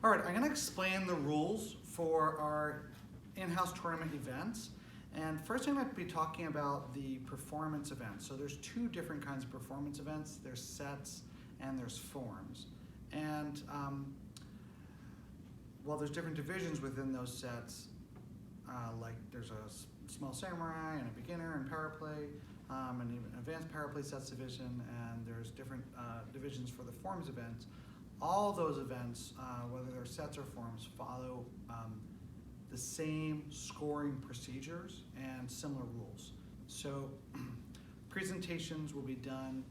All right, I'm going to explain the rules for our in-house tournament events. And first I'm going to be talking about the performance events. So there's two different kinds of performance events. There's sets and there's forms. And while there's different divisions within those sets, like there's a small samurai and a beginner and power play, and even advanced power play sets division, and there's different divisions for the forms events. All those events, whether they're sets or forms, follow the same scoring procedures and similar rules. So presentations will be done,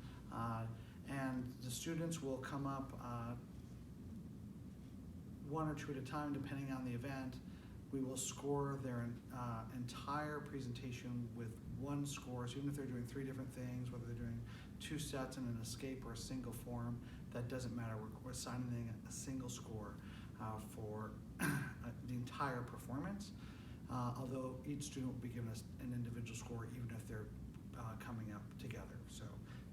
and the students will come up one or two at a time depending on the event. We will score their entire presentation with one score. So even if they're doing three different things, whether they're doing two sets and an escape or a single form, that doesn't matter. We're assigning a single score for the entire performance, although each student will be given an individual score even if they're coming up together. So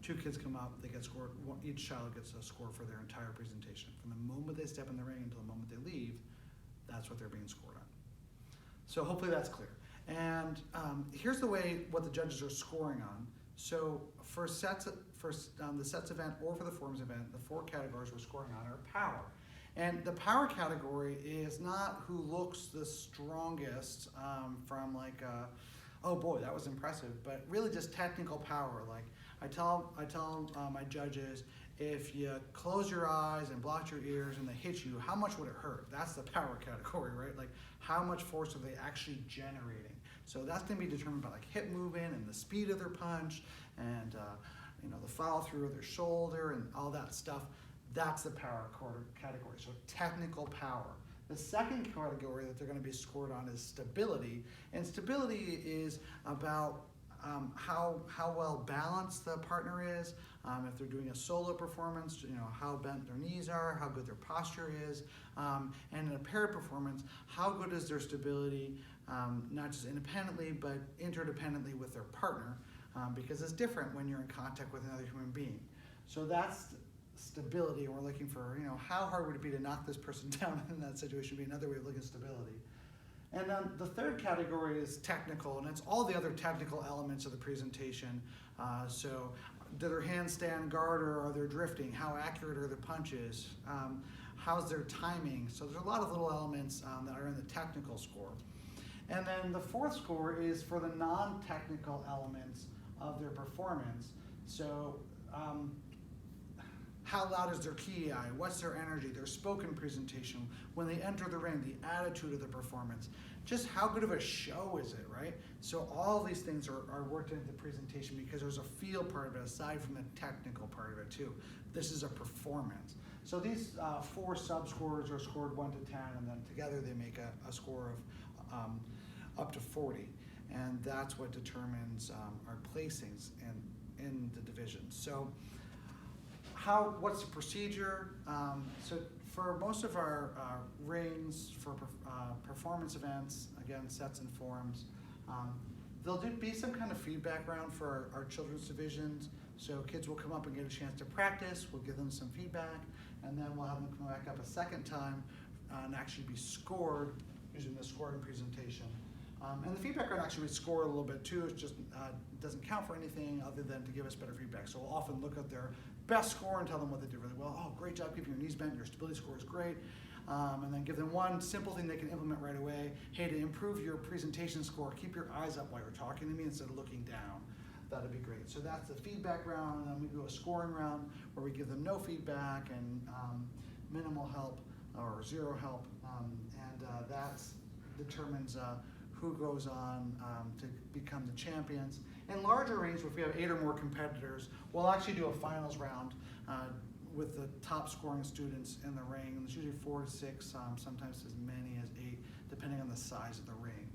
two kids come up, they get scored, each child gets a score for their entire presentation. From the moment they step in the ring until the moment they leave, that's what they're being scored on. So hopefully that's clear. And here's what the judges are scoring on. So for the sets event or for the forms event, the four categories we're scoring on are power. And the power category is not who looks the strongest from like, oh boy, that was impressive, but really just technical power. Like I tell my judges, if you close your eyes and block your ears and they hit you, how much would it hurt? That's the power category, right? Like how much force are they actually generating? So that's going to be determined by like hip movement and the speed of their punch and the follow through of their shoulder and all that stuff. That's the power category. So technical power. The second category that they're going to be scored on is stability, and stability is about how well balanced the partner is. If they're doing a solo performance, how bent their knees are, how good their posture is, and in a paired performance, how good is their stability, not just independently but interdependently with their partner, because it's different when you're in contact with another human being. So that's stability, and we're looking for how hard would it be to knock this person down in that situation. Would be another way of looking at stability. And then the third category is technical, and it's all the other technical elements of the presentation. So do their hands stand guard or are they drifting? How accurate are their punches? How's their timing? So there's a lot of little elements that are in the technical score. And then the fourth score is for the non-technical elements of their performance. So how loud is their ki? What's their energy? Their spoken presentation. When they enter the ring, the attitude of the performance. Just how good of a show is it, right? So all these things are worked into the presentation because there's a feel part of it aside from the technical part of it too. This is a performance. So these four sub-scores are scored 1 to 10, and then together they make a score of up to 40. And that's what determines our placings in the division. So what's the procedure? So for most of our rings for performance events, again, sets and forms, there'll be some kind of feedback round for our children's divisions. So kids will come up and get a chance to practice, we'll give them some feedback, and then we'll have them come back up a second time and actually be scored using the scoring presentation. And the feedback round actually we score a little bit too. It just doesn't count for anything other than to give us better feedback. So we'll often look at their best score and tell them what they did really well. Oh, great job keeping your knees bent. Your stability score is great. And then give them one simple thing they can implement right away. Hey, to improve your presentation score, keep your eyes up while you're talking to me instead of looking down. That'd be great. So that's the feedback round, and then we do a scoring round where we give them no feedback and minimal help or zero help, and that determines who goes on to become the champions. In larger rings, if we have 8 or more competitors, we'll actually do a finals round with the top scoring students in the ring. And there's usually 4 to 6, sometimes as many as 8, depending on the size of the ring,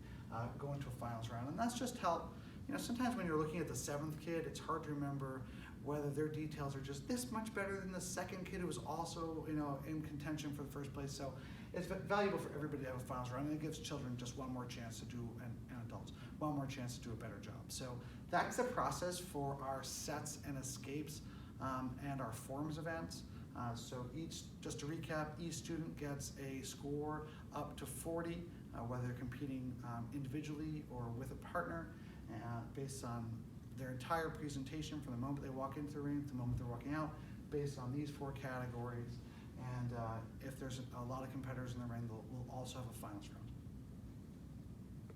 go into a finals round. And that's just help. Sometimes when you're looking at the 7th kid, it's hard to remember whether their details are just this much better than the 2nd kid who was also in contention for the first place. So it's valuable for everybody to have a finals round, and it gives children just one more chance to do, and adults, one more chance to do a better job. So that's the process for our sets and escapes and our forms events. Just to recap, each student gets a score up to 40, whether they're competing individually or with a partner, based on their entire presentation from the moment they walk into the ring to the moment they're walking out, based on these 4 categories. And if there's a lot of competitors in the ring, we'll also have a finals round.